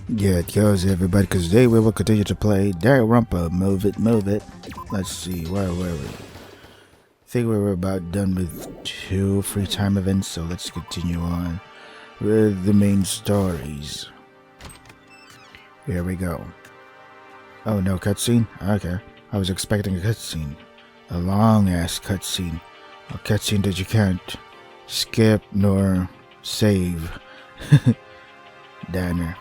Yeah, it goes everybody, because today we will continue to play Danganronpa. Move it, move it. Let's see, where were we? I think we were about done with 2 free time events, so let's continue on with the main stories. Here we go. Oh, no cutscene? Okay. I was expecting a cutscene. A long ass cutscene. A cutscene that you can't skip nor save. Danner.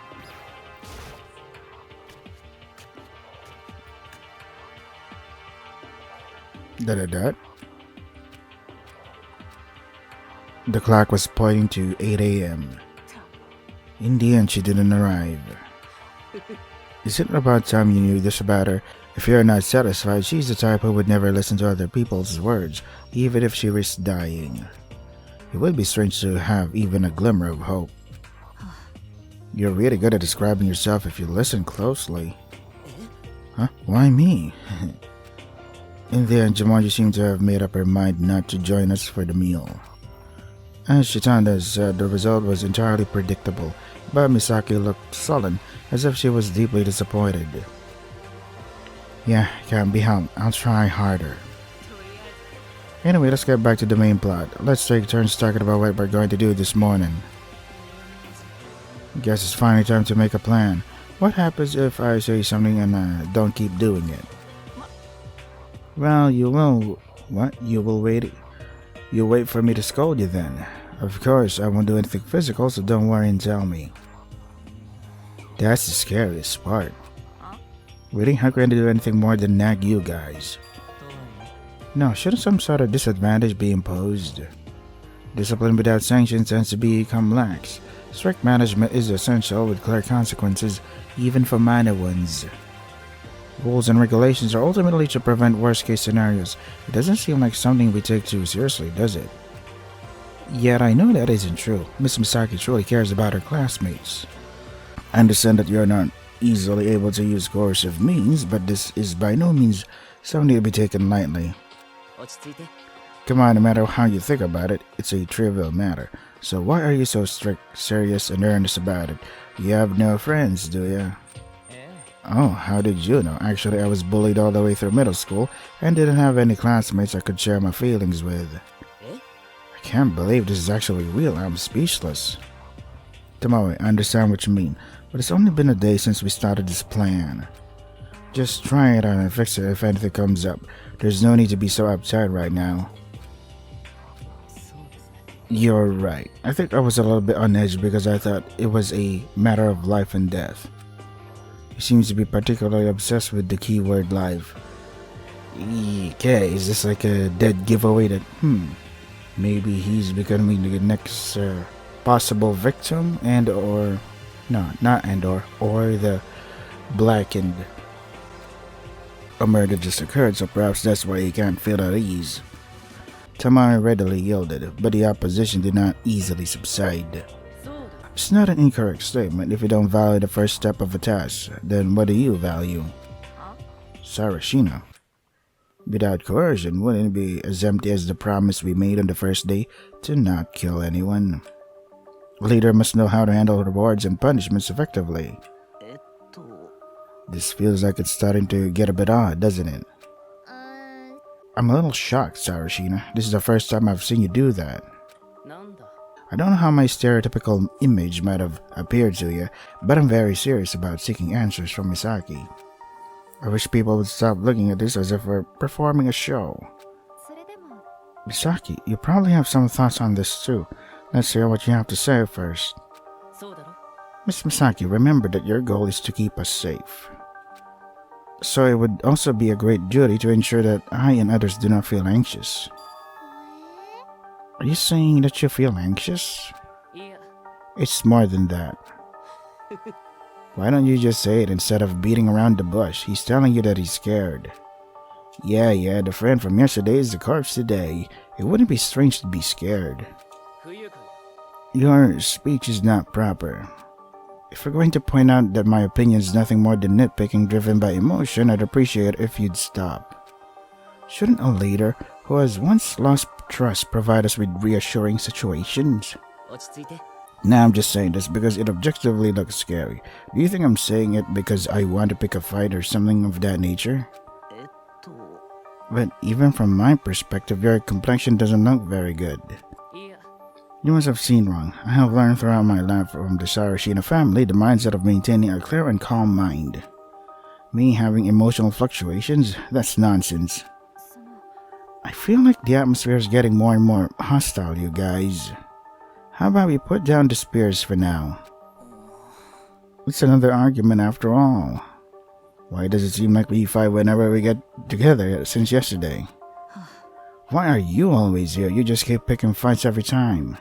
Da-da-da. The clock was pointing to 8 a.m. In the end, she didn't arrive. Is it about time you knew this about her? If you're not satisfied, she's the type who would never listen to other people's words, even if she risks dying. It would be strange to have even a glimmer of hope. You're really good at describing yourself if you listen closely. Huh? Why me? In the end, Jumanji seemed to have made up her mind not to join us for the meal. As Shitanda said, the result was entirely predictable, but Misaki looked sullen, as if she was deeply disappointed. Yeah, can't be helped. I'll try harder. Anyway, let's get back to the main plot. Let's take turns talking about what we're going to do this morning. Guess it's finally time to make a plan. What happens if I say something and don't keep doing it? Well, you will... What? You will wait... You'll wait for me to scold you then. Of course, I won't do anything physical, so don't worry and tell me. That's the scariest part. Really? How can I do anything more than nag you guys? No, shouldn't some sort of disadvantage be imposed? Discipline without sanctions tends to become lax. Strict management is essential with clear consequences, even for minor ones. Rules and regulations are ultimately to prevent worst-case scenarios. It doesn't seem like something we take too seriously, does it? Yet I know that isn't true. Miss Misaki truly cares about her classmates. I understand that you're not easily able to use coercive means, but this is by no means something to be taken lightly. Come on, no matter how you think about it, it's a trivial matter. So why are you so strict, serious, and earnest about it? You have no friends, do you? Oh, how did you know? Actually, I was bullied all the way through middle school and didn't have any classmates I could share my feelings with. I can't believe this is actually real. I'm speechless. Tomoe, I understand what you mean, but it's only been a day since we started this plan. Just try it out and fix it if anything comes up. There's no need to be so uptight right now. You're right. I think I was a little bit on edge because I thought it was a matter of life and death. He seems to be particularly obsessed with the keyword life. Okay, is this like a dead giveaway that, maybe he's becoming the next possible victim or the blackened. A murder just occurred, so perhaps that's why he can't feel at ease. Tamari readily yielded, but the opposition did not easily subside. It's not an incorrect statement. If you don't value the first step of a task, then what do you value? Sarashina. Without coercion, wouldn't it be as empty as the promise we made on the first day to not kill anyone? A leader must know how to handle rewards and punishments effectively. This feels like it's starting to get a bit odd, doesn't it? I'm a little shocked, Sarashina. This is the first time I've seen you do that. I don't know how my stereotypical image might have appeared to you, but I'm very serious about seeking answers from Misaki. I wish people would stop looking at this as if we're performing a show. Misaki, you probably have some thoughts on this too. Let's hear what you have to say first. Miss Misaki, remember that your goal is to keep us safe. So it would also be a great duty to ensure that I and others do not feel anxious. Are you saying that you feel anxious? It's more than that. Why don't you just say it instead of beating around the bush? He's telling you that he's scared. Yeah, the friend from yesterday is the corpse today. It wouldn't be strange to be scared. Your speech is not proper. If we're going to point out that my opinion is nothing more than nitpicking driven by emotion, I'd appreciate it if you'd stop. Shouldn't a leader who has once lost trust provide us with reassuring situations? Now I'm just saying this because it objectively looks scary. Do you think I'm saying it because I want to pick a fight or something of that nature? But even from my perspective, your complexion doesn't look very good. You must have seen wrong. I have learned throughout my life from the Sarashina family the mindset of maintaining a clear and calm mind. Me having emotional fluctuations? That's nonsense. I feel like the atmosphere is getting more and more hostile, you guys. How about we put down the spears for now? It's another argument after all. Why does it seem like we fight whenever we get together since yesterday? Why are you always here? You just keep picking fights every time.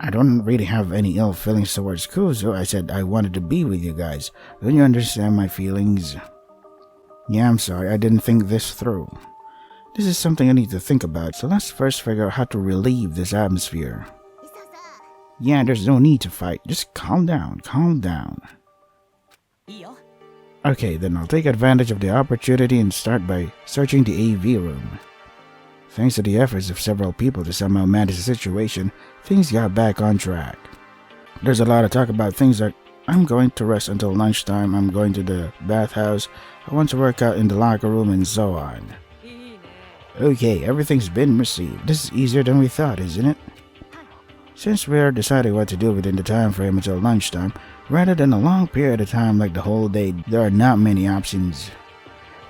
I don't really have any ill feelings towards Kuzo. I said I wanted to be with you guys. Don't you understand my feelings? Yeah, I'm sorry. I didn't think this through. This is something I need to think about, so let's first figure out how to relieve this atmosphere. Yeah, there's no need to fight. Just calm down, calm down. Okay, then I'll take advantage of the opportunity and start by searching the AV room. Thanks to the efforts of several people to somehow manage the situation, things got back on track. There's a lot of talk about things like, I'm going to rest until lunchtime, I'm going to the bathhouse, I want to work out in the locker room, and so on. Okay, everything's been received. This is easier than we thought, isn't it? Since we're deciding what to do within the time frame until lunchtime, rather than a long period of time like the whole day, there are not many options.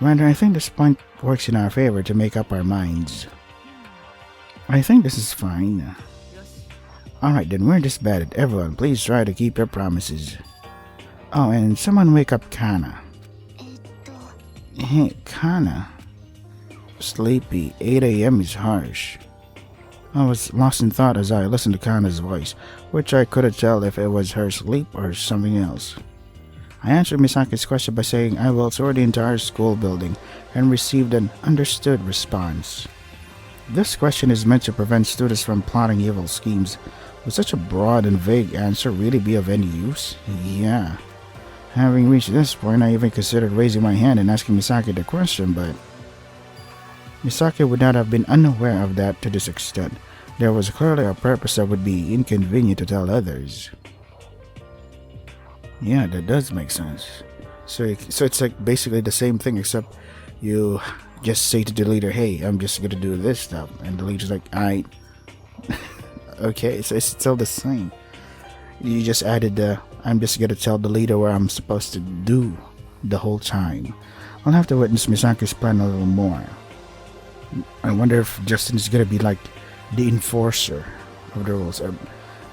Rather, I think this point works in our favor to make up our minds. I think this is fine. Alright, then we're disbanded. Everyone, please try to keep your promises. Oh, and someone wake up Kana. Hey, Kana. Sleepy. 8 a.m. is harsh. I was lost in thought as I listened to Kana's voice, which I couldn't tell if it was her sleep or something else. I answered Misaki's question by saying I will tour the entire school building and received an understood response. This question is meant to prevent students from plotting evil schemes. Would such a broad and vague answer really be of any use? Yeah. Having reached this point, I even considered raising my hand and asking Misaki the question, but Misaki would not have been unaware of that to this extent. There was clearly a purpose that would be inconvenient to tell others. Yeah, that does make sense. So it's like basically the same thing, except you just say to the leader, hey, I'm just gonna do this stuff, and the leader's like, alright. Okay, so it's still the same. You just added the, I'm just gonna tell the leader what I'm supposed to do the whole time. I'll have to witness Misaki's plan a little more. I wonder if Justin is gonna be like the enforcer of the rules.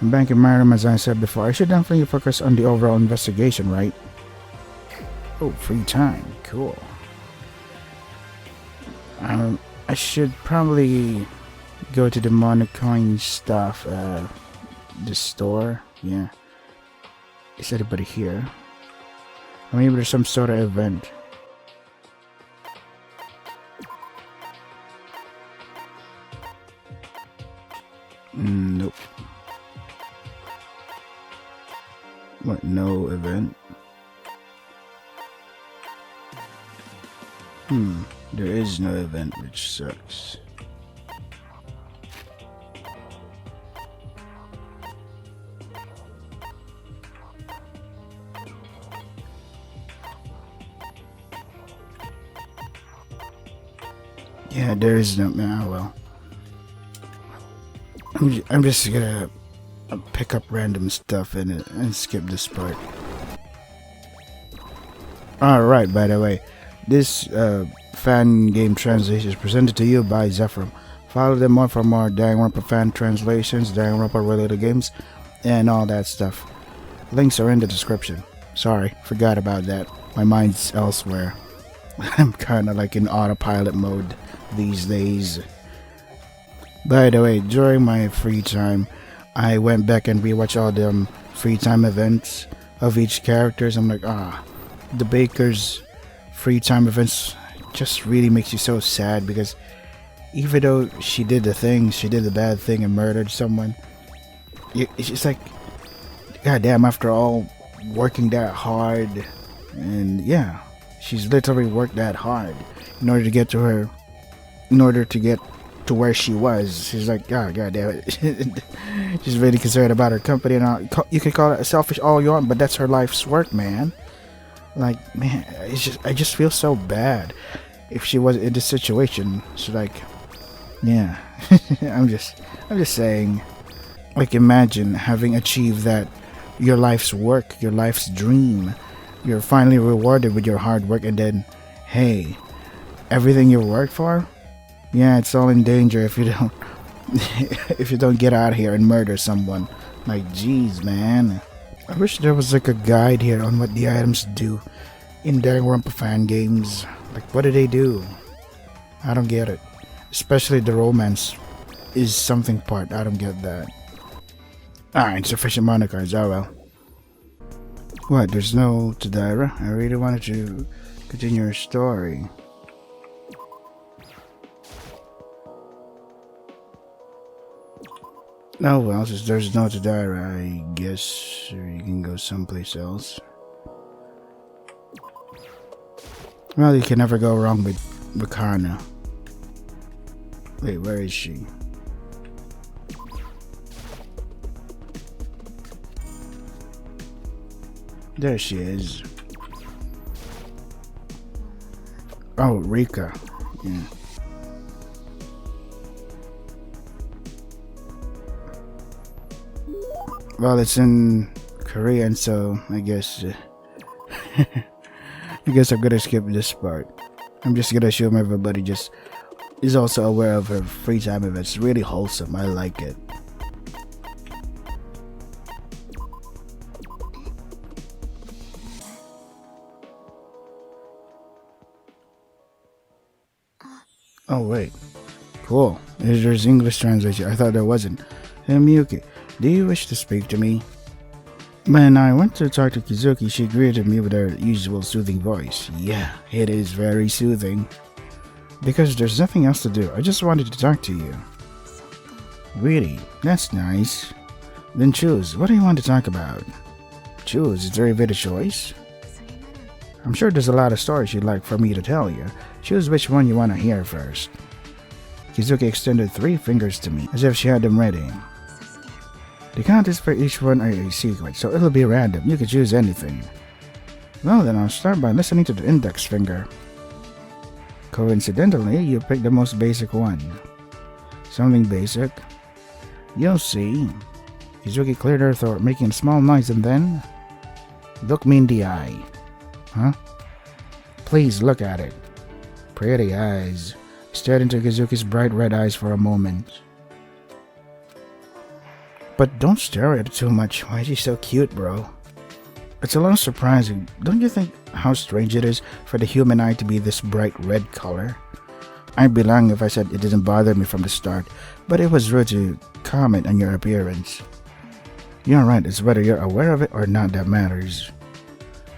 Back in Marim, as I said before, I should definitely focus on the overall investigation, right? Oh, free time. Cool. I should probably go to the Monocoin stuff, the store. Yeah. Is anybody here? Or maybe there's some sort of event. Nope. What? No event? There is no event, which sucks. Yeah, there is no. Oh well. I'm just gonna pick up random stuff and skip this part. Alright, by the way, this fan game translation is presented to you by Zephyr. Follow them on for more Danganronpa fan translations, Danganronpa related games, and all that stuff. Links are in the description. Sorry, forgot about that. My mind's elsewhere. I'm kinda like in autopilot mode these days. By the way, during my free time, I went back and rewatched all the free time events of each characters. I'm like, the Baker's free time events just really makes you so sad, because even though she did the bad thing and murdered someone, it's just like, goddamn, after all working that hard, and yeah, she's literally worked that hard in order to get to where she was. She's like, oh, god damn it. She's really concerned about her company and all. You can call it selfish all you want, but that's her life's work, man. Like, man, I just feel so bad if she was in this situation. So like, yeah, I'm just saying. Like, imagine having achieved that, your life's work, your life's dream. You're finally rewarded with your hard work, and then, hey, everything you worked for, yeah, it's all in danger if you don't if you don't get out here and murder someone. Like, jeez, man. I wish there was like a guide here on what the items do in Danganronpa fan games. Like, what do they do? I don't get it. Especially the romance is something part. I don't get that. Alright, sufficient mana cards. Oh well. What? There's no Tadira? I really wanted to continue your story. Oh well, since there's no Tadira, I guess you can go someplace else. Well, you can never go wrong with Bakana. Wait, where is she? There she is. Oh, Rika. Yeah. Well, it's in Korean, so I guess I guess I'm gonna skip this part. I'm just gonna assume everybody just is also aware of her free time events. It's really wholesome. I like it. Oh wait, cool. There's English translation. I thought there wasn't. Hey Miyuki, do you wish to speak to me? When I went to talk to Kizuki, she greeted me with her usual soothing voice. Yeah, it is very soothing. Because there's nothing else to do, I just wanted to talk to you. Really? That's nice. Then choose, what do you want to talk about? Choose, is there even a choice? I'm sure there's a lot of stories you'd like for me to tell you. Choose which one you want to hear first. Kizuki extended 3 fingers to me, as if she had them ready. The contents for each one are a secret, so it'll be random. You can choose anything. Well then, I'll start by listening to the index finger. Coincidentally, you picked the most basic one. Something basic? You'll see. Kizuki cleared her throat, making a small noise, and then... Look me in the eye. Huh? Please look at it. Pretty eyes. Stared into Kizuki's bright red eyes for a moment. But don't stare at it too much. Why is she so cute, bro? It's a little surprising. Don't you think how strange it is for the human eye to be this bright red color? I'd be lying if I said it didn't bother me from the start, but it was rude to comment on your appearance. You're right, it's whether you're aware of it or not that matters.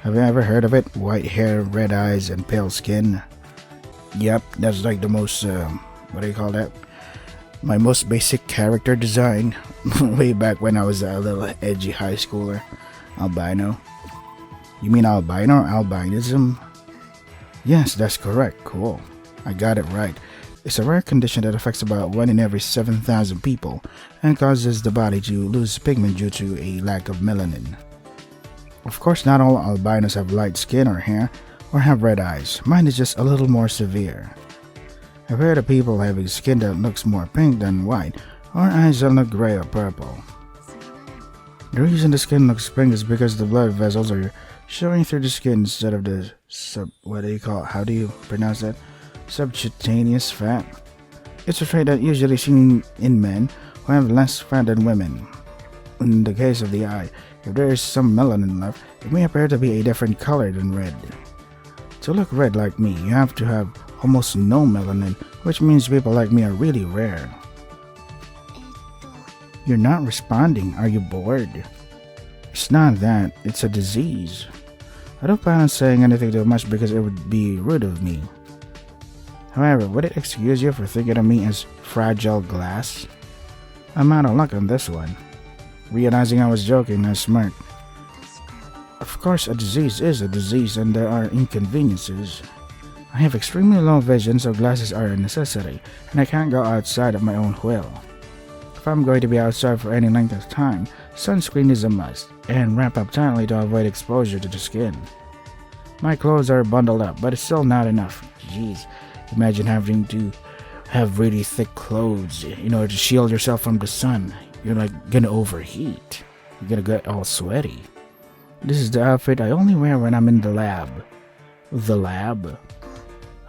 Have you ever heard of it? White hair, red eyes, and pale skin? Yep, that's like the most, what do you call that? My most basic character design. Way back when I was a little edgy high schooler. Albino. You mean albino or albinism? Yes, that's correct. Cool. I got it right. It's a rare condition that affects about 1 in every 7,000 people and causes the body to lose pigment due to a lack of melanin. Of course, not all albinos have light skin or hair or have red eyes. Mine is just a little more severe. I've heard of people having skin that looks more pink than white, or eyes that look gray or purple. The reason the skin looks pink is because the blood vessels are showing through the skin instead of the how do you pronounce that? Subcutaneous fat. It's a trait that usually seen in men who have less fat than women. In the case of the eye, if there is some melanin left, it may appear to be a different color than red. To look red like me, you have to have almost no melanin, which means people like me are really rare. You're not responding. Are you bored? It's not that. It's a disease. I don't plan on saying anything too much because it would be rude of me. However, would it excuse you for thinking of me as fragile glass? I'm out of luck on this one. Realizing I was joking, I smirked. Of course, a disease is a disease and there are inconveniences. I I have extremely low vision, so glasses are a necessity, and I can't go outside of my own will. If I'm going to be outside for any length of time, sunscreen is a must, and wrap up tightly to avoid exposure to the skin. My clothes are bundled up, but it's still not enough. Jeez, imagine having to have really thick clothes in order to shield yourself from the sun. You're like gonna overheat. You're gonna get all sweaty. This is the outfit I only wear when I'm in the lab. The lab?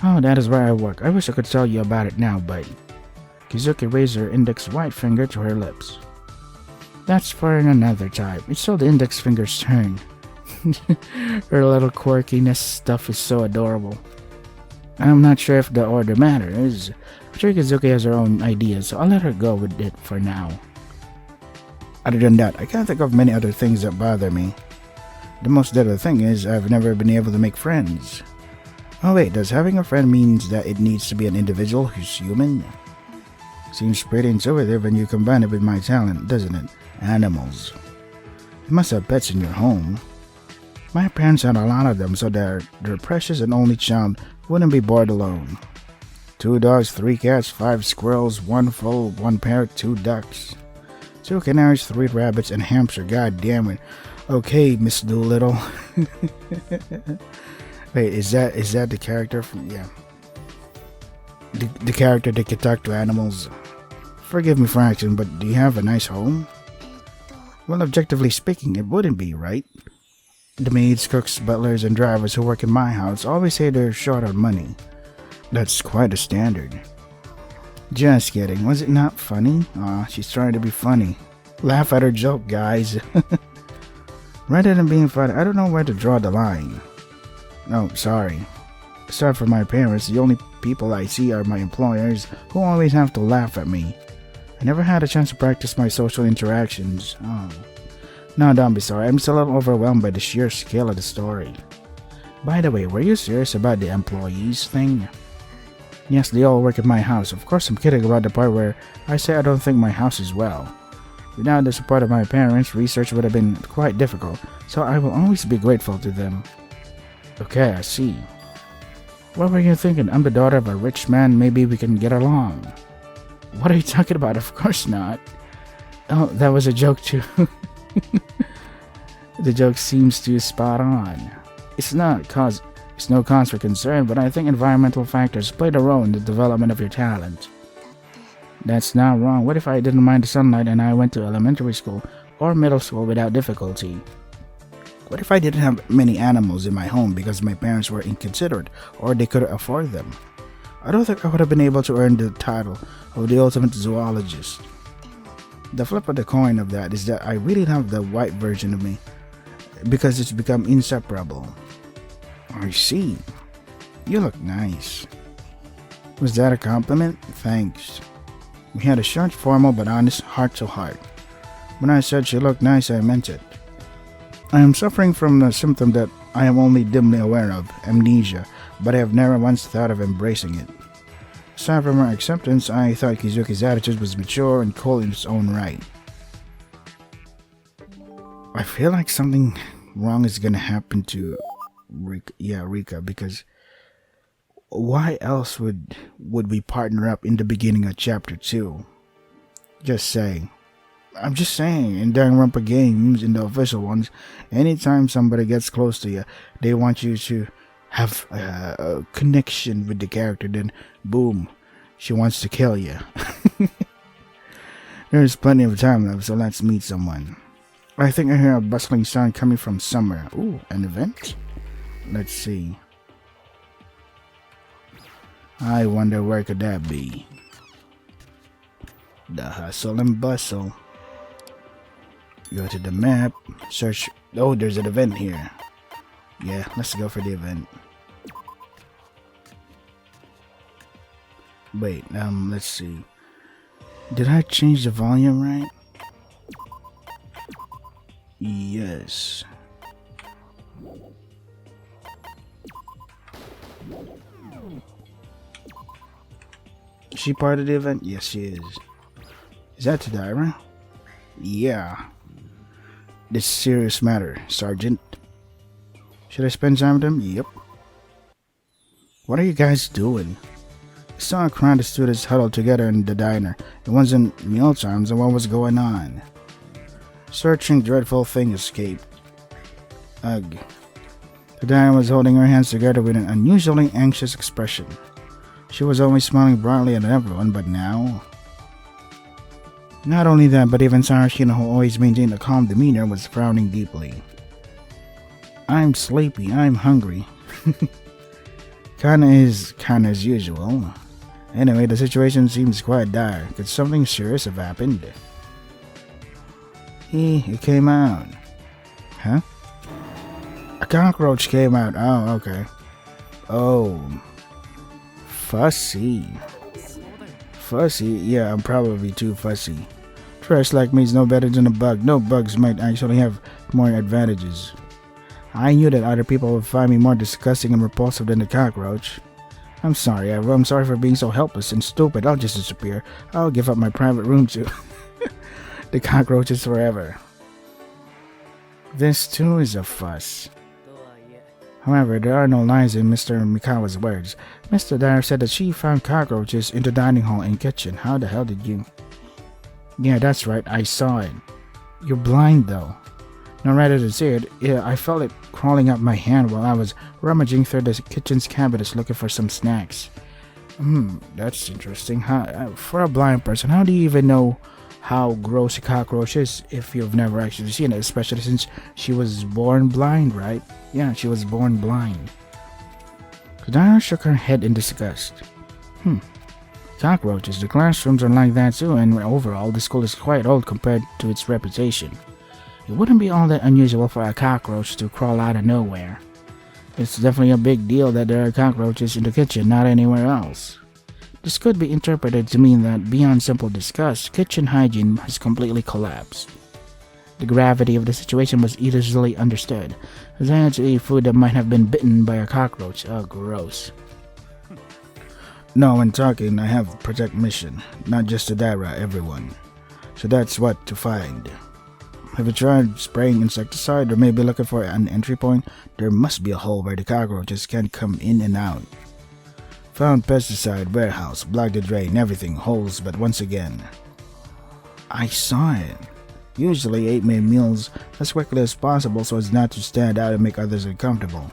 Oh, that is where I work. I wish I could tell you about it now, but... Kizuki raised her index white finger to her lips. That's for another time. It's still the index finger's turn. Her little quirkiness stuff is so adorable. I'm not sure if the order matters. I'm sure Kizuki has her own ideas, so I'll let her go with it for now. Other than that, I can't think of many other things that bother me. The most deadly thing is I've never been able to make friends. Oh wait, does having a friend means that it needs to be an individual who's human? Seems pretty intuitive when you combine it with my talent, doesn't it? Animals. You must have pets in your home. My parents had a lot of them, so their precious and only child wouldn't be bored alone. 2 dogs, 3 cats, 5 squirrels, 1 foal, 1 parrot, 2 ducks, 2 canaries, 3 rabbits, and a hamster. God damn it. Okay, Miss Doolittle. Wait, is that the character from... Yeah. The character that can talk to animals. Forgive me for asking, but do you have a nice home? Well, objectively speaking, it wouldn't be, right? The maids, cooks, butlers, and drivers who work in my house always say they're short on money. That's quite a standard. Just kidding. Was it not funny? Aw, she's trying to be funny. Laugh at her joke, guys. Rather than being funny, I don't know where to draw the line. Oh, sorry. Aside from my parents, the only people I see are my employers, who always have to laugh at me. I never had a chance to practice my social interactions. Oh. No, don't be sorry. I'm still a little overwhelmed by the sheer scale of the story. By the way, were you serious about the employees thing? Yes, they all work at my house. Of course, I'm kidding about the part where I say I don't think my house is well. Without the support of my parents, research would have been quite difficult, so I will always be grateful to them. Okay, I see. What were you thinking? I'm the daughter of a rich man. Maybe we can get along. What are you talking about? Of course not. Oh, that was a joke too. The joke seems to spot on. It's no cause for concern, but I think environmental factors played a role in the development of your talent. That's not wrong. What if I didn't mind the sunlight and I went to elementary school or middle school without difficulty? What if I didn't have many animals in my home because my parents were inconsiderate or they couldn't afford them? I don't think I would have been able to earn the title of the ultimate zoologist. The flip of the coin of that is that I really love the white version of me because it's become inseparable. I see. You look nice. Was that a compliment? Thanks. We had a short, formal, but honest heart-to-heart. When I said she looked nice, I meant it. I am suffering from a symptom that I am only dimly aware of, amnesia, but I have never once thought of embracing it. Aside from her acceptance, I thought Kizuki's attitude was mature and cool in its own right. I feel like something wrong is gonna happen to Rika, because why else would we partner up in the beginning of chapter 2? Just saying. I'm just saying, in Danganronpa games, in the official ones, anytime somebody gets close to you, they want you to have a connection with the character, then boom, she wants to kill you. There's plenty of time left, so let's meet someone. I think I hear a bustling sound coming from somewhere. Ooh, an event? Let's see. I wonder where could that be? The hustle and bustle. Go to the map, search. Oh, there's an event here. Yeah, let's go for the event. Wait, let's see. Did I change the volume right? Yes. Is she part of the event? Yes, she is. Is that Tadira? Yeah. This is serious matter, Sergeant. Should I spend time with him? Yep. What are you guys doing? I saw a crowd of students huddled together in the diner. It wasn't meal times, and what was going on? Searching dreadful thing escaped. Ugh. The diner was holding her hands together with an unusually anxious expression. She was always smiling brightly at everyone, but now... Not only that, but even Sarashina, who always maintained a calm demeanor, was frowning deeply. I'm sleepy, I'm hungry. Kinda as usual. Anyway, the situation seems quite dire. Could something serious have happened? It came out. Huh? A cockroach came out. Oh, okay. Oh. Fussy. Fussy? Yeah, I'm probably too fussy. Trash like me is no better than a bug. No bugs might actually have more advantages. I knew that other people would find me more disgusting and repulsive than the cockroach. I'm sorry, I'm sorry for being so helpless and stupid. I'll just disappear. I'll give up my private room to the cockroaches forever. This too is a fuss. However, there are no lies in Mr. Mikawa's words. Mr. Dyer said that she found cockroaches in the dining hall and kitchen. How the hell did you? Yeah, that's right, I saw it. You're blind though. No, rather than say it, yeah, I felt it crawling up my hand while I was rummaging through the kitchen's cabinets looking for some snacks. That's interesting. For a blind person, how do you even know how gross a cockroach is if you've never actually seen it, especially since she was born blind, right? Yeah, she was born blind. Kadara shook her head in disgust. Cockroaches, the classrooms are like that too, and overall, the school is quite old compared to its reputation. It wouldn't be all that unusual for a cockroach to crawl out of nowhere. It's definitely a big deal that there are cockroaches in the kitchen, not anywhere else. This could be interpreted to mean that, beyond simple disgust, kitchen hygiene has completely collapsed. The gravity of the situation was easily understood, as I had to eat food that might have been bitten by a cockroach. Oh, gross. No, when talking, I have a protect mission, not just to Dara, everyone. So that's what to find. Have you tried spraying insecticide or maybe looking for an entry point? There must be a hole where the cockroaches can come in and out. Found pesticide, warehouse, blocked the drain, everything, holes, but once again. I saw it. Usually ate my meals as quickly as possible so as not to stand out and make others uncomfortable.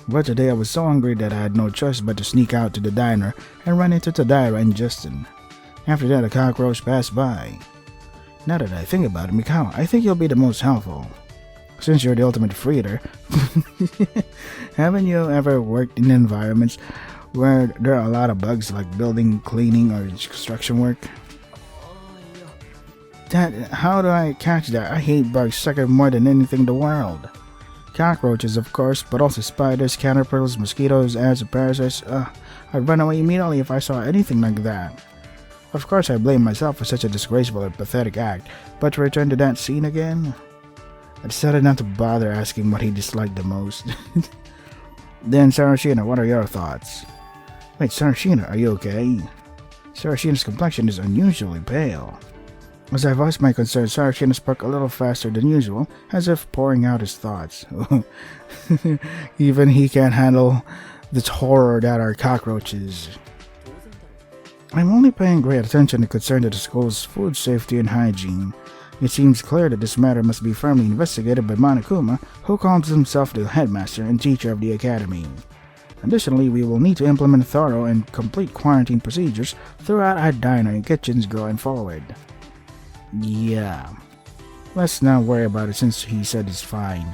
But today I was so hungry that I had no choice but to sneak out to the diner and run into Tadira and Justin. After that, a cockroach passed by. Now that I think about it, Mikawa, I think you'll be the most helpful. Since you're the ultimate freezer, haven't you ever worked in environments where there are a lot of bugs like building, cleaning, or construction work? How do I catch that? I hate bugs sucker more than anything in the world. Cockroaches, of course, but also spiders, caterpillars, mosquitoes, ants, and parasites. I'd run away immediately if I saw anything like that. Of course, I blame myself for such a disgraceful and pathetic act, but to return to that scene again, I decided not to bother asking what he disliked the most. Then, Sarashina, what are your thoughts? Wait, Sarashina, are you okay? Sarashina's complexion is unusually pale. As I voiced my concern, Sarashina spoke a little faster than usual, as if pouring out his thoughts. Even he can't handle the horror that are cockroaches. I'm only paying great attention and concern to the school's food safety and hygiene. It seems clear that this matter must be firmly investigated by Monokuma, who calls himself the headmaster and teacher of the academy. Additionally, we will need to implement thorough and complete quarantine procedures throughout our diner and kitchens going forward. Yeah. Let's not worry about it since he said it's fine.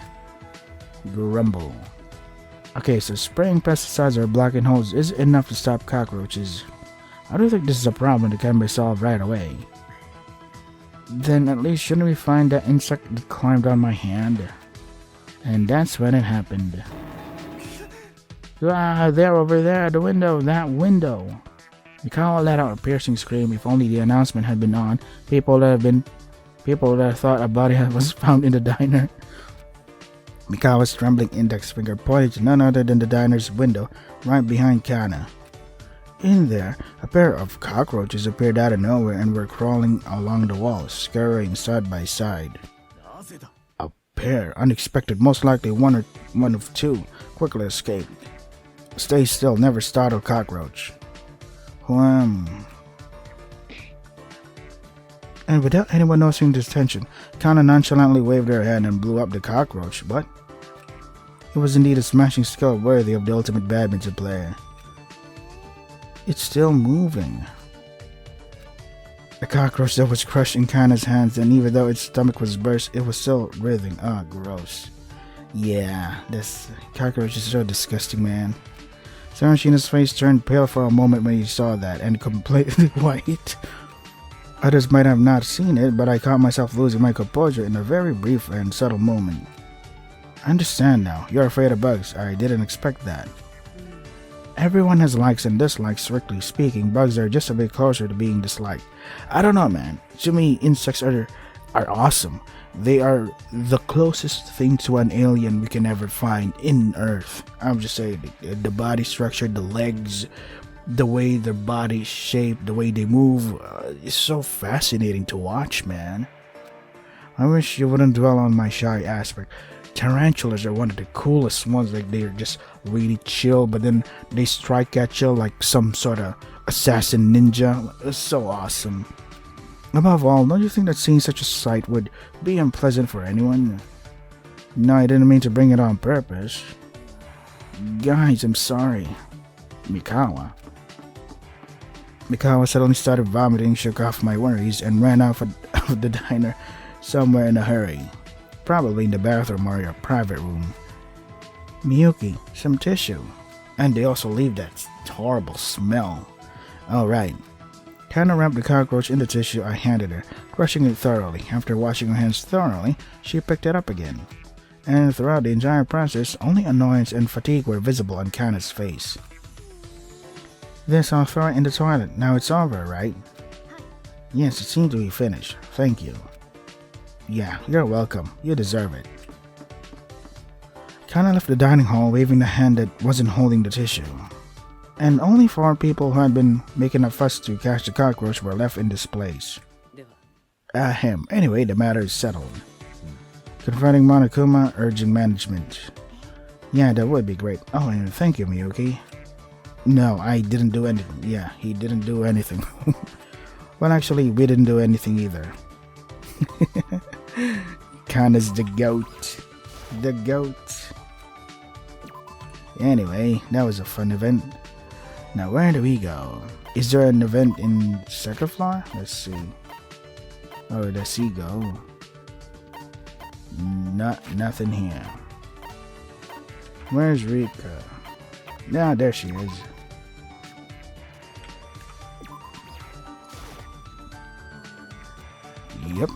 Grumble. Okay, so spraying pesticides or blocking holes is enough to stop cockroaches. I don't think this is a problem that can be solved right away. Then at least shouldn't we find that insect that climbed on my hand? And that's when it happened. There, over there, the window, that window. Mikawa let out a piercing scream. If only the announcement had been on, people would have thought a body was found in the diner. Mikawa's trembling index finger pointed to none other than the diner's window, right behind Kana. In there, a pair of cockroaches appeared out of nowhere and were crawling along the walls, scurrying side by side. A pair, unexpected, most likely one of two, quickly escaped. Stay still, never startle cockroach. Wham. And without anyone noticing this tension, Kana nonchalantly waved her hand and blew up the cockroach. What? It was indeed a smashing skill worthy of the ultimate badminton player. It's still moving. The cockroach that was crushed in Kana's hands, and even though its stomach was burst, it was still writhing. Ah, gross. Yeah, this cockroach is so disgusting, man. Sarashina's face turned pale for a moment when he saw that, and completely white. Others might have not seen it, but I caught myself losing my composure in a very brief and subtle moment. I understand now. You're afraid of bugs. I didn't expect that. Everyone has likes and dislikes. Strictly speaking, bugs are just a bit closer to being disliked. I don't know, man. To me, insects are awesome. They are the closest thing to an alien we can ever find in Earth. I'm just saying, the body structure, the legs, the way their body's shaped, the way they move, is so fascinating to watch, man. I wish you wouldn't dwell on my shy aspect. Tarantulas are one of the coolest ones. Like, they're just really chill, but then they strike at you like some sort of assassin ninja. It's so awesome. Above all, don't you think that seeing such a sight would be unpleasant for anyone? No, I didn't mean to bring it on purpose. Guys, I'm sorry. Mikawa suddenly started vomiting, shook off my worries, and ran out of the diner somewhere in a hurry. Probably in the bathroom or your private room. Miyuki, some tissue. And they also leave that horrible smell. Alright. Kana wrapped the cockroach in the tissue I handed her, crushing it thoroughly. After washing her hands thoroughly, she picked it up again. And throughout the entire process, only annoyance and fatigue were visible on Kana's face. This, I'll throw it in the toilet. Now it's over, right? Yes, it seemed to be finished. Thank you. Yeah, you're welcome. You deserve it. Kana left the dining hall waving the hand that wasn't holding the tissue. And only 4 people who had been making a fuss to catch the cockroach were left in this place. Ahem. Anyway, the matter is settled. Confronting Monokuma, urging management. Yeah, that would be great. Oh, and thank you, Miyuki. No, I didn't do anything. Yeah, he didn't do anything. Well, actually, we didn't do anything either. Kana's the goat. The goat. Anyway, that was a fun event. Now, where do we go? Is there an event in second floor? Let's see. Oh, the seagull. Nothing here. Where's Rika? Yeah, there she is. Yep.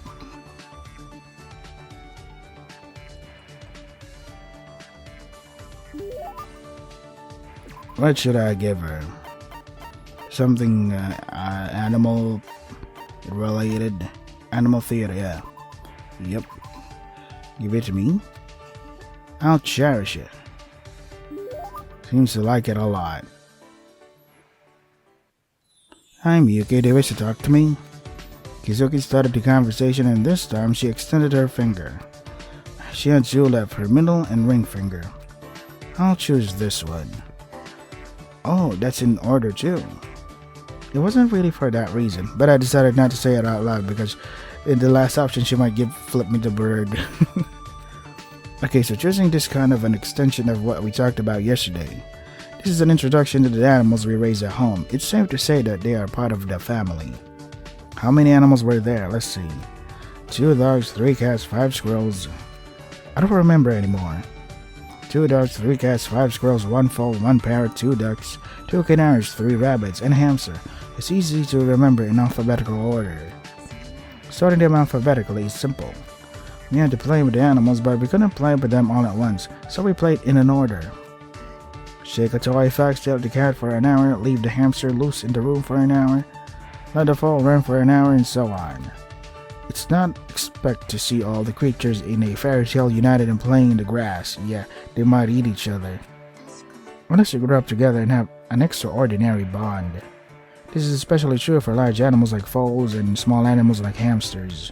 What should I give her? Something animal related? Animal theater, yeah. Yep. Give it to me. I'll cherish it. Seems to like it a lot. Hi Miyuki, do you wish to talk to me? Kizuki started the conversation, and this time she extended her finger. She had 2 left, her middle and ring finger. I'll choose this one. Oh, that's in order too. It wasn't really for that reason, but I decided not to say it out loud because in the last option she might flip me the bird. Okay, so choosing this kind of an extension of what we talked about yesterday. This is an introduction to the animals we raise at home. It's safe to say that they are part of the family. How many animals were there? Let's see. 2 dogs, 3 cats, 5 squirrels. I don't remember anymore. 2 dogs, 3 cats, 5 squirrels, 1 fowl, 1 parrot, 2 ducks, 2 canaries, 3 rabbits, and a hamster. It's easy to remember in alphabetical order. Sorting them alphabetically is simple. We had to play with the animals, but we couldn't play with them all at once, so we played in an order. Shake a toy, foxtail the cat for an hour, leave the hamster loose in the room for an hour, let the fowl run for an hour, and so on. It's not expect to see all the creatures in a fairy tale united and playing in the grass. Yeah, they might eat each other. Unless you grow up together and have an extraordinary bond. This is especially true for large animals like foals and small animals like hamsters.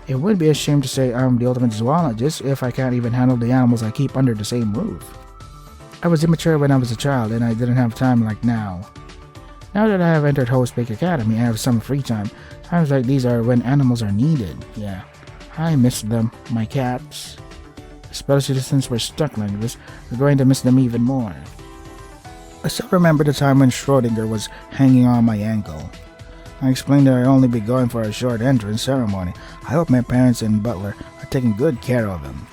It would be a shame to say I'm the ultimate zoologist if I can't even handle the animals I keep under the same roof. I was immature when I was a child and I didn't have time like now. Now that I have entered Host Bake Academy, I have some free time. Times like these are when animals are needed. Yeah, I miss them, my cats. Especially since we're stuck like this, we're going to miss them even more. I still remember the time when Schrodinger was hanging on my ankle. I explained that I'd only be going for a short entrance ceremony. I hope my parents and butler are taking good care of him.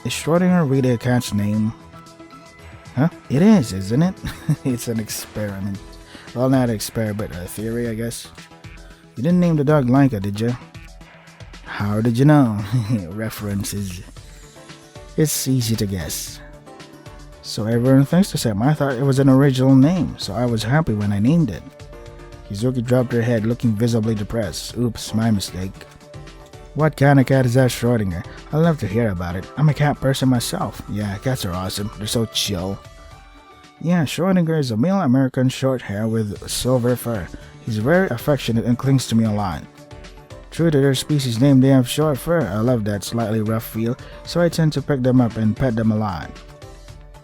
Is Schrodinger really a cat's name? Huh? It is, isn't it? It's an experiment. Well, not an experiment, but a theory, I guess. You didn't name the dog Laika, did you? How did you know? References. It's easy to guess. So everyone thinks the same. I thought it was an original name, so I was happy when I named it. Kizuki dropped her head, looking visibly depressed. Oops, my mistake. What kind of cat is that, Schrodinger? I'd love to hear about it. I'm a cat person myself. Yeah, cats are awesome. They're so chill. Yeah, Schrodinger is a male American short hair with silver fur. He's very affectionate and clings to me a lot. True to their species name, they have short fur. I love that slightly rough feel, so I tend to pick them up and pet them a lot.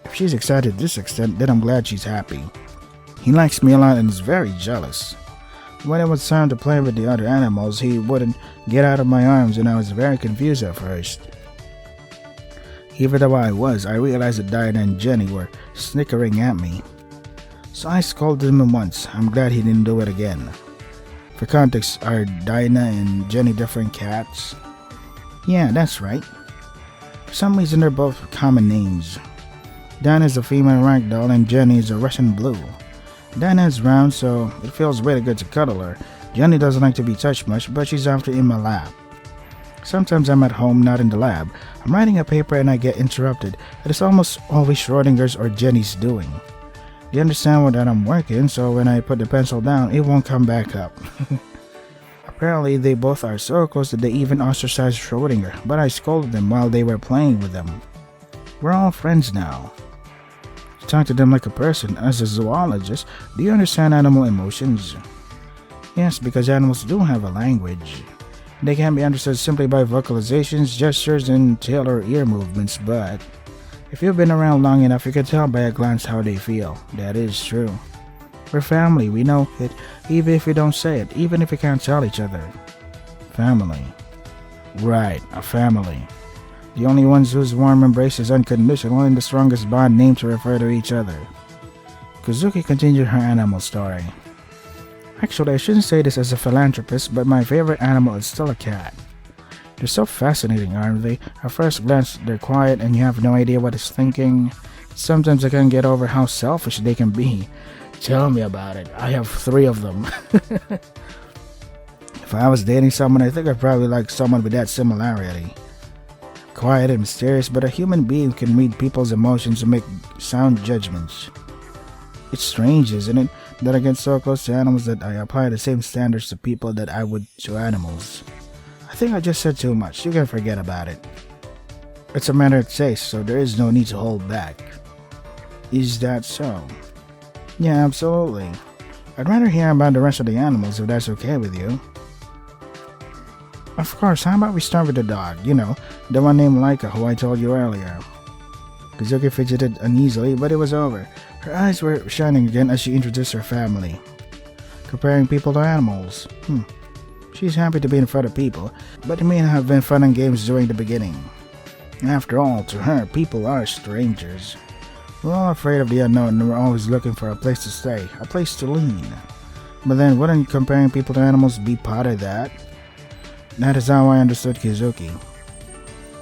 If she's excited to this extent, then I'm glad she's happy. He likes me a lot and is very jealous. When it was time to play with the other animals, he wouldn't get out of my arms and I was very confused at first. Even though I realized that Diana and Jenny were snickering at me. So I scolded him once. I'm glad he didn't do it again. For context, are Diana and Jenny different cats? Yeah, that's right. For some reason they're both common names. Diana is a female ragdoll and Jenny is a Russian blue. Diana is round, so it feels really good to cuddle her. Jenny doesn't like to be touched much, but she's often in my lap. Sometimes I'm at home, not in the lab. I'm writing a paper and I get interrupted. It is almost always Schrodinger's or Jenny's doing. They understand that I'm working, so when I put the pencil down, it won't come back up. Apparently, they both are so close that they even ostracized Schrodinger, but I scolded them while they were playing with them. We're all friends now. Talk to them like a person. As a zoologist, do you understand animal emotions? Yes, because animals do have a language. They can be understood simply by vocalizations, gestures, and tail or ear movements, but if you've been around long enough, you can tell by a glance how they feel. That is true. We're family, we know it, even if we don't say it, even if we can't tell each other. Family. Right, a family. The only ones whose warm embrace is unconditional and the strongest bond named to refer to each other. Kazuki continued her animal story. Actually, I shouldn't say this as a philanthropist, but my favorite animal is still a cat. They're so fascinating, aren't they? At first glance, they're quiet and you have no idea what it's thinking. Sometimes I can't get over how selfish they can be. Tell me about it. I have 3 of them. If I was dating someone, I think I'd probably like someone with that similarity. Quiet and mysterious, but a human being can read people's emotions and make sound judgments. It's strange, isn't it, that I get so close to animals that I apply the same standards to people that I would to animals. I think I just said too much. You can forget about it. It's a matter of taste, so there is no need to hold back. Is that so? Yeah, absolutely. I'd rather hear about the rest of the animals if that's okay with you. Of course, how about we start with the dog, you know, the one named Laika who I told you earlier. Kazuki fidgeted uneasily, but it was over. Her eyes were shining again as she introduced her family. Comparing people to animals. She's happy to be in front of people, but it may have been fun and games during the beginning. After all, to her, people are strangers. We're all afraid of the unknown and we're always looking for a place to stay, a place to lean. But then, wouldn't comparing people to animals be part of that? That is how I understood Kizuki.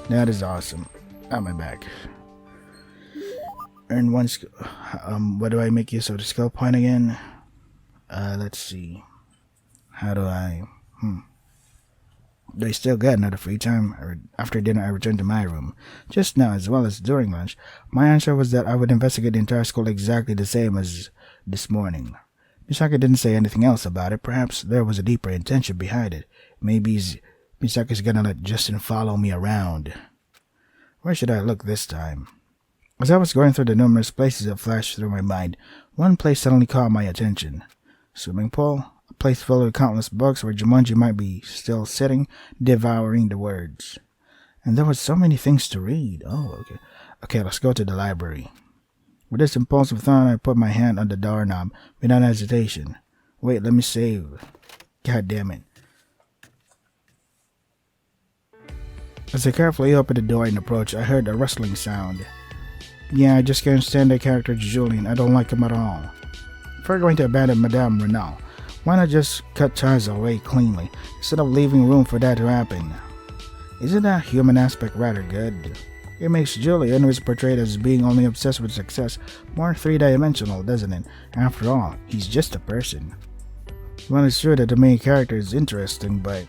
That is awesome. At my back. Earn 1 skill. What do I make use of the skill point again? Let's see. How do I... Do I still get another free time? After dinner, I returned to my room. Just now, as well as during lunch, my answer was that I would investigate the entire school exactly the same as this morning. Misaki didn't say anything else about it. Perhaps there was a deeper intention behind it. Maybe Misaki's gonna let Justin follow me around. Where should I look this time? As I was going through the numerous places that flashed through my mind, one place suddenly caught my attention. Swimming pool, a place filled with countless books where Jumanji might be still sitting, devouring the words. And there were so many things to read. Oh, okay. Okay, let's go to the library. With this impulsive thought, I put my hand on the doorknob without hesitation. Wait, let me save. God damn it. As I carefully opened the door and approached, I heard a rustling sound. Yeah, I just can't stand the character Julian. I don't like him at all. If we're going to abandon Madame Renault, why not just cut ties away cleanly, instead of leaving room for that to happen? Isn't that human aspect rather good? It makes Julian, who is portrayed as being only obsessed with success, more three-dimensional, doesn't it? After all, he's just a person. Well, it's true that the main character is interesting, but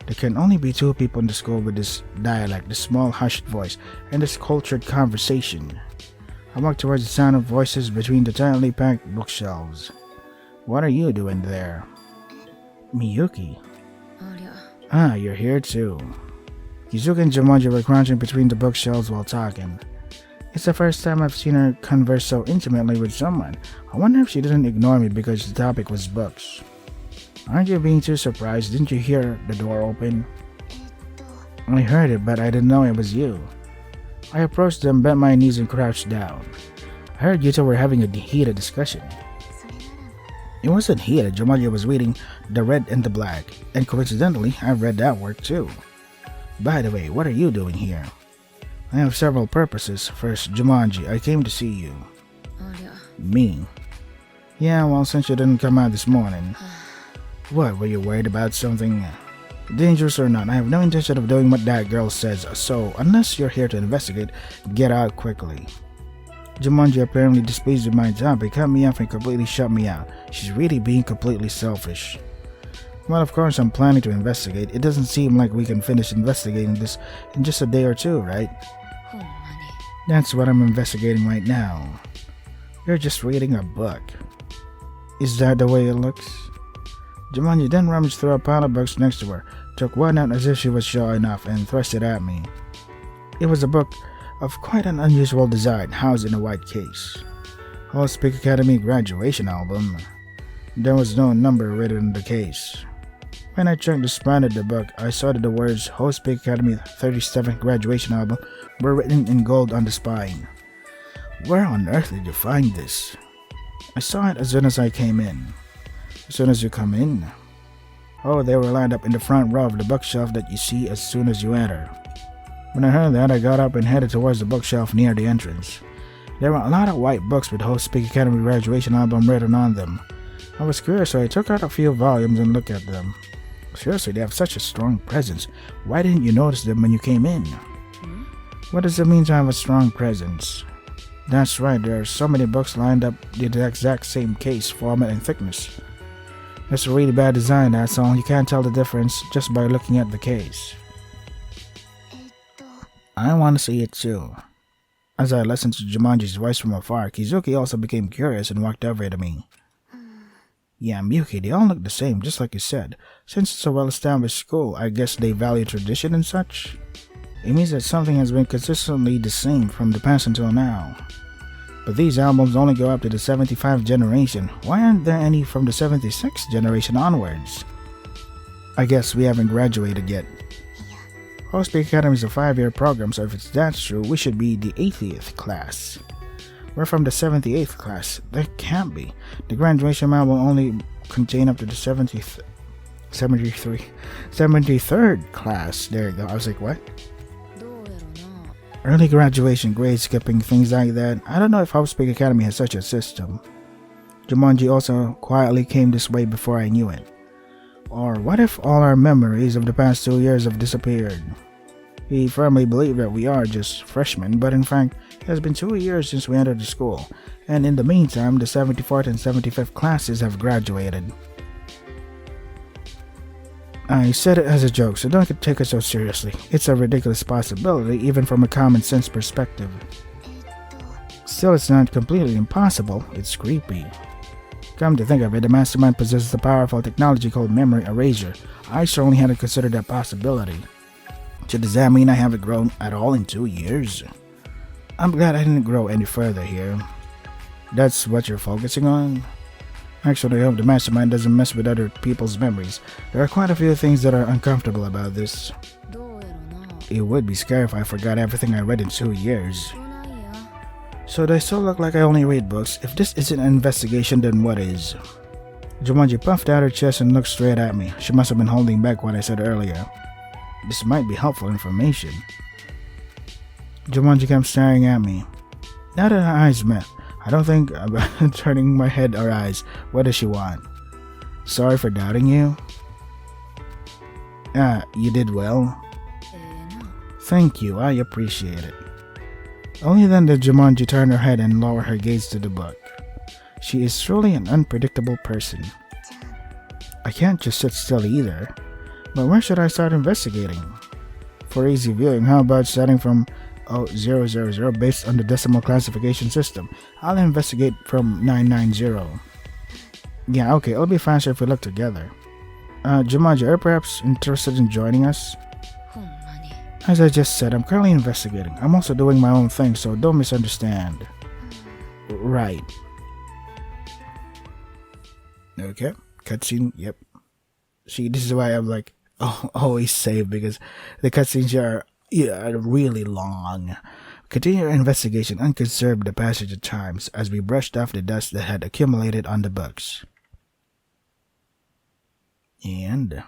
there can only be two people in the school with this dialect, this small hushed voice, and this cultured conversation. I walked towards the sound of voices between the tightly packed bookshelves. What are you doing there? Miyuki. Ah, you're here too. Kizuki and Jumonji were crouching between the bookshelves while talking. It's the first time I've seen her converse so intimately with someone. I wonder if she didn't ignore me because the topic was books. Aren't you being too surprised? Didn't you hear the door open? I heard it, but I didn't know it was you. I approached them, bent my knees, and crouched down. I heard you two were having a heated discussion. It wasn't heated. Jumonji was reading The Red and the Black, and coincidentally, I read that work too. By the way, what are you doing here? I have several purposes. First, Jumonji, I came to see you. Me? Yeah, well, since you didn't come out this morning. What, were you worried about something? Dangerous or not, I have no intention of doing what that girl says, so unless you're here to investigate, get out quickly. Jumonji, apparently displeased with my topic, cut me off and completely shut me out. She's really being completely selfish. Well, of course I'm planning to investigate. It doesn't seem like we can finish investigating this in just a day or two, right? That's what I'm investigating right now. You're just reading a book. Is that the way it looks? Jumonji then rummaged through a pile of books next to her, took one out as if she was showing off, and thrust it at me. It was a book of quite an unusual design, housed in a white case. Whole Speak Academy graduation album. There was no number written in the case. When I checked the spine of the book, I saw that the words Whole Speak Academy 37th graduation album were written in gold on the spine. Where on earth did you find this? I saw it as soon as I came in. As soon as you come in? Oh, they were lined up in the front row of the bookshelf that you see as soon as you enter. When I heard that, I got up and headed towards the bookshelf near the entrance. There were a lot of white books with Whole Speak Academy graduation album written on them. I was curious, so I took out a few volumes and looked at them. Seriously, they have such a strong presence. Why didn't you notice them when you came in? What does it mean to have a strong presence? That's right, there are so many books lined up in the exact same case, format, and thickness. It's a really bad design, that's all. You can't tell the difference just by looking at the case. I want to see it too. As I listened to Jumonji's voice from afar, Kizuki also became curious and walked over to me. Yeah, Miyuki, they all look the same, just like you said. Since it's a well-established school, I guess they value tradition and such. It means that something has been consistently the same from the past until now. But these albums only go up to the 75th generation. Why aren't there any from the 76th generation onwards? I guess we haven't graduated yet. Whole Speak Academy is a 5-year program, so if it's that true, we should be the 80th class. We're from the 78th class. That can't be. The graduation album will only contain up to the 73rd class. There you go. I was like, what? Early graduation, grade skipping, things like that. I don't know if Whole Speak Academy has such a system. Jumonji also quietly came this way before I knew it. Or what if all our memories of the past 2 years have disappeared? We firmly believe that we are just freshmen, but in fact, it has been 2 years since we entered the school, and in the meantime, the 74th and 75th classes have graduated. I said it as a joke, so don't take it so seriously. It's a ridiculous possibility, even from a common sense perspective. Still, it's not completely impossible. It's creepy. Come to think of it, the mastermind possesses a powerful technology called memory erasure. I certainly hadn't considered that possibility. So does that mean I haven't grown at all in 2 years? I'm glad I didn't grow any further here. That's what you're focusing on? Actually, I hope the mastermind doesn't mess with other people's memories. There are quite a few things that are uncomfortable about this. It would be scary if I forgot everything I read in 2 years. So do I still look like I only read books? If this isn't an investigation, then what is? Jumanji puffed out her chest and looked straight at me. She must have been holding back what I said earlier. This might be helpful information. Jumanji kept staring at me. Now that our eyes met, I don't think about turning my head or eyes. What does she want? Sorry for doubting you. You did well. Thank you, I appreciate it. Only then did Jumanji turn her head and lower her gaze to the book. She is truly an unpredictable person. I can't just sit still either. But where should I start investigating? For easy viewing, how about starting from 000 based on the decimal classification system? I'll investigate from 990. Yeah, okay, it'll be faster if we look together. Jumanji, are you perhaps interested in joining us? As I just said, I'm currently investigating. I'm also doing my own thing, so don't misunderstand. Right. Okay, cutscene, yep. See, this is why I'm like, always save, because the cutscenes are really long. Continue your investigation and conserve the passage of times as we brushed off the dust that had accumulated on the books. And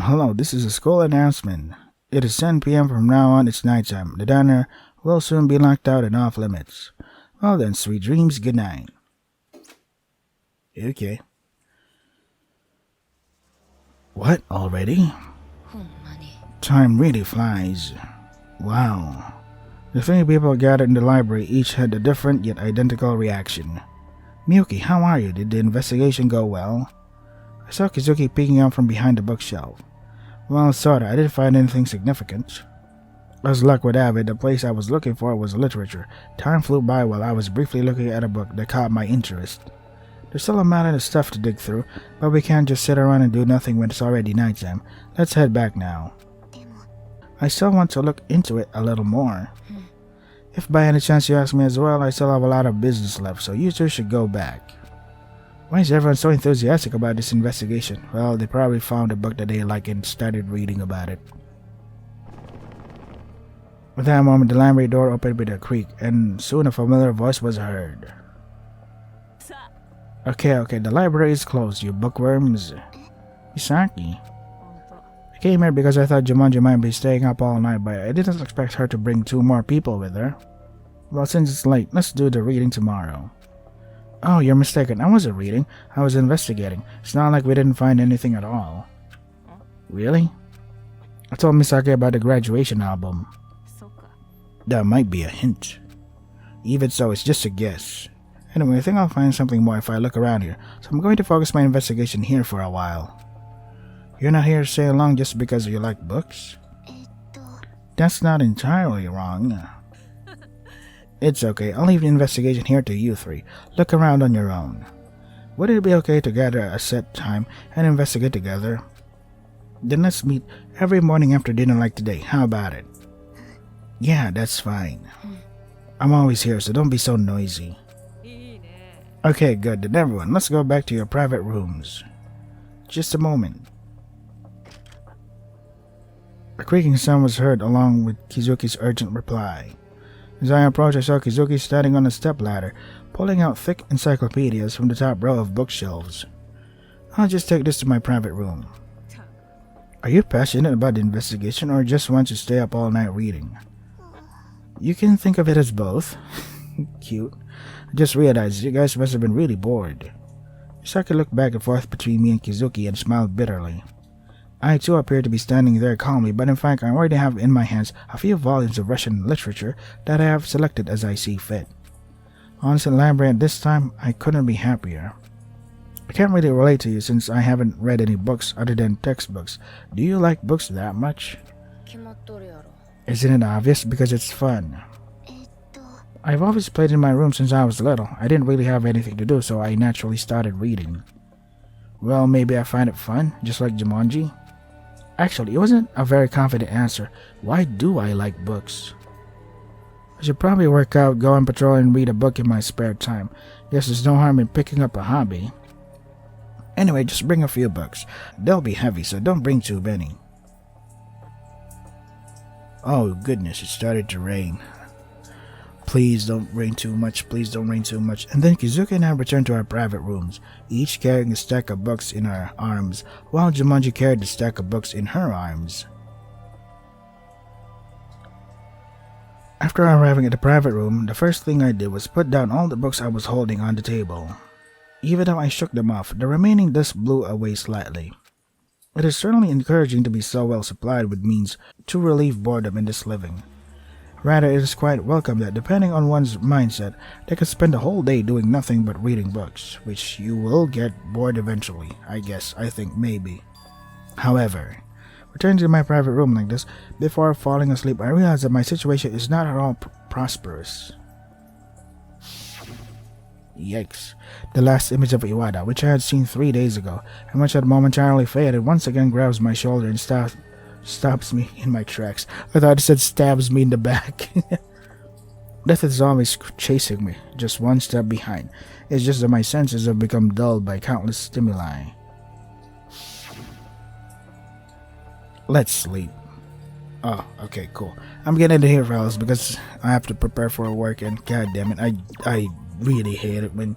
hello, this is a school announcement. It is 10 p.m. From now on, it's nighttime. The diner will soon be locked out and off limits. Well then, sweet dreams, good night. Okay. What, already? Time really flies. Wow. The three people gathered in the library each had a different yet identical reaction. Miyuki, how are you? Did the investigation go well? I saw Kizuki peeking out from behind the bookshelf. Well, sorta. I didn't find anything significant. As luck would have it, the place I was looking for was literature. Time flew by while I was briefly looking at a book that caught my interest. There's still a mountain of stuff to dig through, but we can't just sit around and do nothing when it's already nighttime. Let's head back now. I still want to look into it a little more. If by any chance you ask me as well, I still have a lot of business left, so you two should go back. Why is everyone so enthusiastic about this investigation? Well, they probably found a book that they like and started reading about it. At that moment, the library door opened with a creak, and soon a familiar voice was heard. Okay, the library is closed, you bookworms. Misaki. I came here because I thought Jumanji might be staying up all night, but I didn't expect her to bring 2 more people with her. Well, since it's late, let's do the reading tomorrow. Oh, you're mistaken. I wasn't reading. I was investigating. It's not like we didn't find anything at all. Really? I told Misaki about the graduation album. That might be a hint. Even so, it's just a guess. Anyway, I think I'll find something more if I look around here, so I'm going to focus my investigation here for a while. You're not here to stay along just because you like books? That's not entirely wrong. It's okay, I'll leave the investigation here to you 3. Look around on your own. Would it be okay to gather a set time and investigate together? Then let's meet every morning after dinner like today, how about it? Yeah, that's fine. I'm always here, so don't be so noisy. Okay, good, then everyone, let's go back to your private rooms. Just a moment. A creaking sound was heard along with Kizuki's urgent reply. As I approached, I saw Kizuki standing on a stepladder, pulling out thick encyclopedias from the top row of bookshelves. I'll just take this to my private room. Are you passionate about the investigation or just want to stay up all night reading? You can think of it as both. Cute. I just realized you guys must have been really bored. Misaki looked back and forth between me and Kizuki and smiled bitterly. I too appeared to be standing there calmly, but in fact I already have in my hands a few volumes of Russian literature that I have selected as I see fit. Honestly, library at this time, I couldn't be happier. I can't really relate to you since I haven't read any books other than textbooks. Do you like books that much? Isn't it obvious? Because it's fun. I've always played in my room since I was little. I didn't really have anything to do, so I naturally started reading. Well, maybe I find it fun, just like Jumanji. Actually, it wasn't a very confident answer. Why do I like books? I should probably work out, go on patrol, and read a book in my spare time. Guess there's no harm in picking up a hobby. Anyway, just bring a few books. They'll be heavy, so don't bring too many. Oh goodness, it started to rain. Please don't rain too much, please don't rain too much. And then Kizuki and I returned to our private rooms, each carrying a stack of books in our arms, while Jumanji carried the stack of books in her arms. After arriving at the private room, the first thing I did was put down all the books I was holding on the table. Even though I shook them off, the remaining dust blew away slightly. It is certainly encouraging to be so well supplied with means to relieve boredom in this living. Rather, it is quite welcome that, depending on one's mindset, they can spend the whole day doing nothing but reading books, which you will get bored eventually, I think, maybe. However, returning to my private room like this, before falling asleep, I realized that my situation is not at all prosperous. Yikes. The last image of Iwata, which I had seen 3 days ago, and which had momentarily faded, once again grabs my shoulder and stops me in my tracks. I thought it said stabs me in the back. Death is always chasing me, just one step behind. It's just that my senses have become dulled by countless stimuli. Let's sleep. Oh, okay, cool. I'm getting into here, fellas, because I have to prepare for work, and god damn it, I really hate it when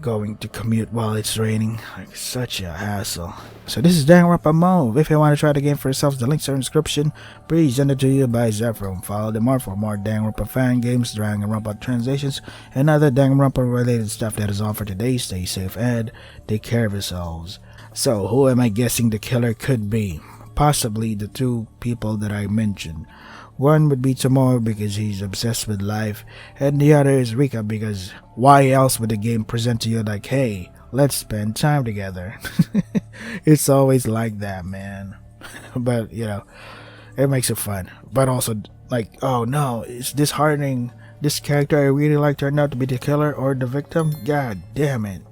going to commute while it's raining. Like, such a hassle. So this is Danganronpa Mauve. If you want to try the game for yourselves, the links are in the description. Presented to you by Zephyr. Follow them more for more Danganronpa fan games, Danganronpa translations, and other Danganronpa related stuff. That is all for today. Stay safe and take care of yourselves. So who am I guessing the killer could be? Possibly the two people that I mentioned. One would be Tomoe because he's obsessed with life, and the other is Rika because why else would the game present to you like, hey, let's spend time together? It's always like that, man. But, you know, it makes it fun. But also, like, oh no, it's disheartening. This character I really like turned out to be the killer or the victim? God damn it.